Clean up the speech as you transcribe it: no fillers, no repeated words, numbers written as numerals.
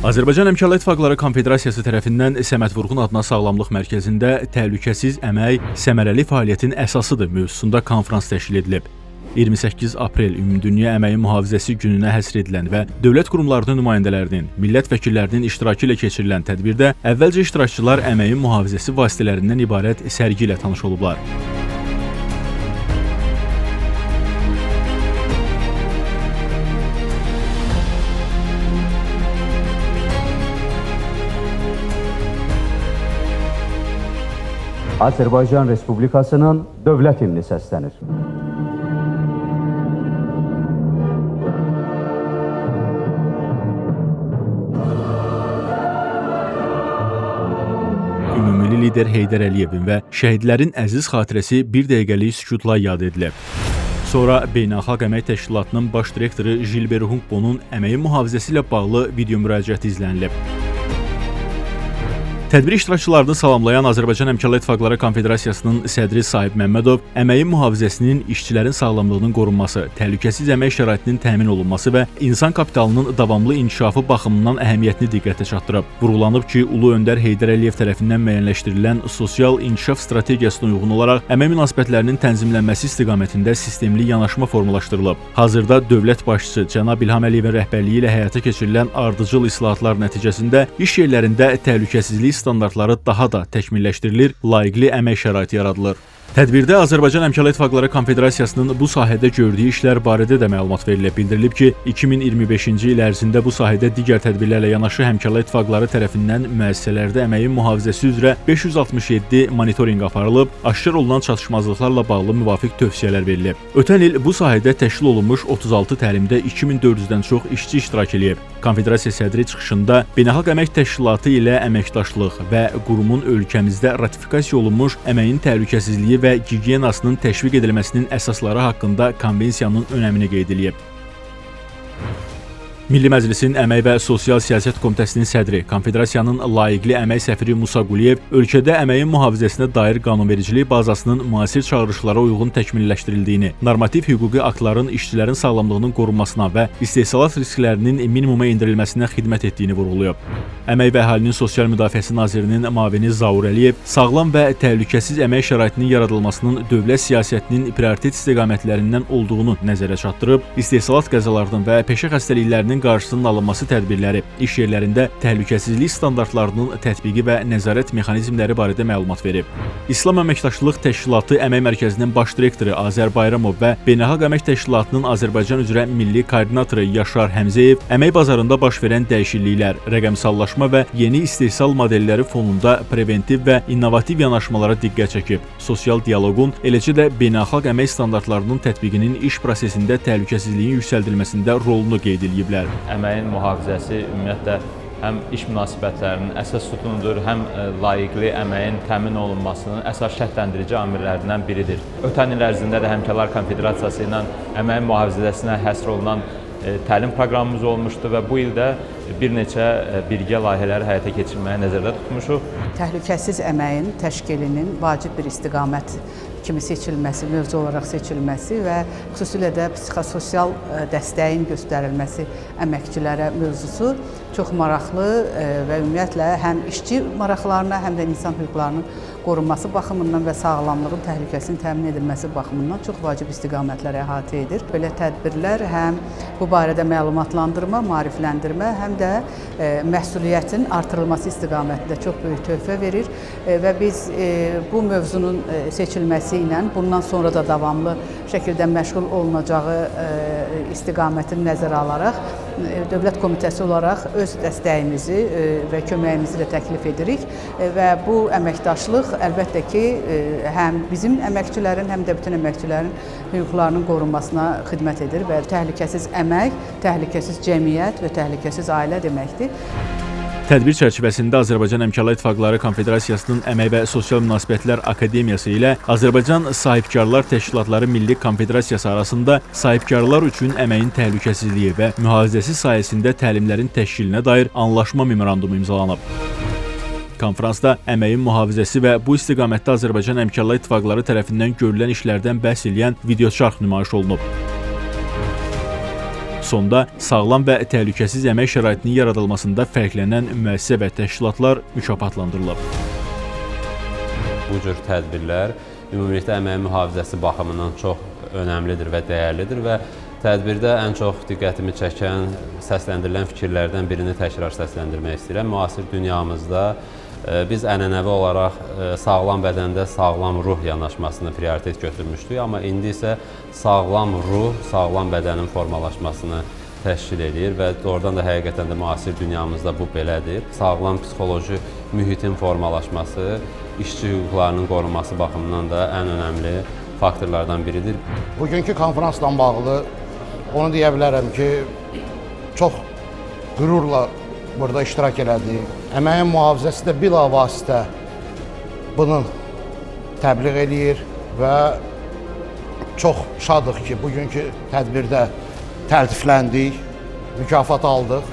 Azərbaycan Əməkdaşlar İttifaqları Konfederasiyası tərəfindən Səməd Vurğun adına Sağlamlıq Mərkəzində təhlükəsiz əmək səmərəli fəaliyyətin əsasıdır mövzusunda konfrans təşkil edilib. 28 aprel Ümumdünya Əməyin Mühafizəsi gününə həsr edilən və dövlət qurumlarının nümayəndələrinin, millət vəkillərinin iştirakı ilə keçirilən tədbirdə əvvəlcə iştirakçılar əməyin mühafizəsi vasitələrindən ibarət sərgi ilə tanış olublar. Azərbaycan Respublikasının dövlət himni səslənir. Ümumilli lider Heydər Əliyevin və şəhidlərin əziz xatirəsi bir dəqiqəlik sükutla yad edilib. Sonra Beynəlxalq Əmək Təşkilatının baş direktoru Jilber Hunkbonun əməyin mühafizəsi ilə bağlı video müraciəti izlənilib. Tədbir iştirakçılarını salamlayan Azərbaycan Əməkdaşlar İttifaqları Konfederasiyasının sədri Sahib Məmmədov əməyin mühafizəsinin işçilərin sağlamlığının qorunması, təhlükəsiz əmək şəraitinin təmin olunması və insan kapitalının davamlı inkişafı baxımından əhəmiyyətini diqqətə çatdırıb. Vurğulanıb ki, Ulu Öndər Heydər Əliyev tərəfindən müəyyənləşdirilən sosial inkişaf strategiyasına uyğun olaraq əmək münasibətlərinin tənzimlənməsi istiqamətində sistemli yanaşma formalaşdırılıb. Hazırda dövlət başçısı cənab İlham Əliyevin rəhbərliyi ilə həyata keçirilən ardıcıl islahatlar nəticəsində iş yerlərində təhlükəsizlik standartları daha da təkmilləşdirilir, layiqli əmək şəraiti yaradılır. Tədbirdə Azərbaycan Əməkdaşlar İttifaqları Konfederasiyasının bu sahədə gördüyü işlər barədə də məlumat verilib. Bildirilib ki, 2025-ci il ərzində bu sahədə digər tədbirlərlə yanaşı Həmkarlar İttifaqları tərəfindən müəssisələrdə əməyin mühafizəsi üzrə 567 monitorinq aparılıb, aşkar olunan çatışmazlıqlarla bağlı müvafiq tövsiyələr verilib. Ötən il bu sahədə təşkil olunmuş 36 təlimdə 2400-dən çox işçi iştirak edib. Konfederasiya sədri çıxışında Beynəlxalq Əmək Təşkilatı ilə əməkdaşlıq və qurumun ölkəmizdə ratifikasiya olunmuş əməyin təhlükəsizliyi və gigiyenasının təşviq edilməsinin əsasları haqqında konvensiyanın önəmini qeyd edib. Milli Məclisin Əmək və Sosial Siyasət Komitəsinin sədri, Konfederasiyanın layiqli əmək səfiri Musa Quliyev ölkədə əməyin mühafizəsinə dair qanunvericilik bazasının müasir çağırışlara uyğun təkmilləşdirildiyini, normativ hüquqi aktların işçilərin sağlamlığının qorunmasına və istehsalat risklərinin minimuma endirilməsinə xidmət etdiyini vurğulayıb. Əmək və Əhalinin Sosial Müdafiəsi Nazirinin müavini Zaur Əliyev sağlam və təhlükəsiz əmək şəraitinin yaradılmasının dövlət siyasətinin prioritet istiqamətlərindən olduğunu nəzərə çatdırıb, istehsalat qəzalarının və peşə xəstəliklərinin qarşısının alınması tədbirləri, iş yerlərində təhlükəsizlik standartlarının tətbiqi və nəzarət mexanizmləri barədə məlumat verib. İslam Əməkdaşlıq Təşkilatı Əmək Mərkəzinin baş direktoru Azər Bayramov və Beynəlxalq Əmək Təşkilatının Azərbaycan üzrə milli koordinatoru Yaşar Həmzəyev əmək bazarında baş verən dəyişikliklər, rəqəmsallaşma və yeni istehsal modelləri fonunda preventiv və innovativ yanaşmalara diqqət çəkib. Sosial dialoqun, eləcə də beynəlxalq əmək standartlarının tətbiqinin iş prosesində təhlükəsizliyin yüksəldilməsində rolunu qeyd ediblər. Əməyin mühafizəsi ümumiyyətlə həm iş münasibətlərinin əsas sütunudur, həm layiqli əməyin təmin olunmasının əsas şərtləndirici amillərindən biridir. Ötən il ərzində də Həmkarlar Konfederasiyası ilə əməyin mühafizəsinə həsr olunan təlim proqramımız olmuşdu və bu ildə bir neçə birgə layihələri həyata keçirməyə nəzərdə tutmuşuq. Təhlükəsiz əməyin təşkilinin vacib bir istiqamət kimi seçilməsi, mövzu olaraq seçilməsi və xüsusilə də psixososial dəstəyin göstərilməsi əməkçilərə mövzusu çox maraqlı və ümumiyyətlə həm işçi maraqlarına, həm də insan hüquqlarının qorunması baxımından və sağlamlığın təhlükəsinin təmin edilməsi baxımından çox vacib istiqamətləri əhatə edir. Belə tədbirlər həm bu barədə məlumatlandırma, maarifləndirmə, həm də məsuliyyətin artırılması istiqamətində çox böyük töhfə verir və biz bu mövzunun seçilməsi ilə bundan sonra da davamlı şəkildə məşğul olunacağı istiqamətini nəzərə alaraq Dövlət Komitəsi olaraq öz dəstəyimizi və köməyimizi də təklif edirik və bu əməkdaşlıq əlbəttə ki, həm bizim əməkçilərin, həm də bütün əməkçilərin hüquqlarının qorunmasına xidmət edir və təhlükəsiz əmək, təhlükəsiz cəmiyyət və təhlükəsiz ailə deməkdir. Tədbir çərçivəsində Azərbaycan Əməkdaşlar İttifaqları Konfederasiyasının Əmək və Sosial Münasibətlər Akademiyası ilə Azərbaycan Sahibkarlar Təşkilatları Milli Konfederasiyası arasında sahibkarlar üçün əməyin təhlükəsizliyi və mühafizəsi sayəsində təlimlərin təşkilinə dair anlaşma memorandumu imzalanıb. Konfransda əməyin mühafizəsi və bu istiqamətdə Azərbaycan Əməkdaşlar İttifaqları tərəfindən görülən işlərdən bəhs edən videoçarx nümayiş olunub. sonda sağlam və təhlükəsiz əmək şəraitinin yaradılmasında fərqlənən müəssisə və təşkilatlar mükafatlandırılıb. Bu cür tədbirlər ümumilikdə əməyin mühafizəsi baxımından çox önəmlidir və dəyərlidir və tədbirdə ən çox diqqətimi çəkən, səsləndirilən fikirlərdən birini təkrar səsləndirmək istəyirəm. Müasir dünyamızda biz ənənəvi olaraq sağlam bədəndə sağlam ruh yanaşmasını prioritet götürmüşdük, amma indi isə sağlam ruh, sağlam bədənin formalaşmasını təşkil edir və doğrudan da həqiqətən də müasir dünyamızda bu belədir. Sağlam psixoloji mühitin formalaşması, işçi hüquqlarının qorunması baxımından da ən önəmli faktorlardan biridir. Bugünkü konferansla bağlı onu deyə bilərəm ki, çox qürurla burada iştirak elədik. Əməyin mühafizəsi də bilavasitə bunu təbliğ eləyir və çox şadıq ki, bugünkü tədbirdə təltifləndik, mükafat aldıq.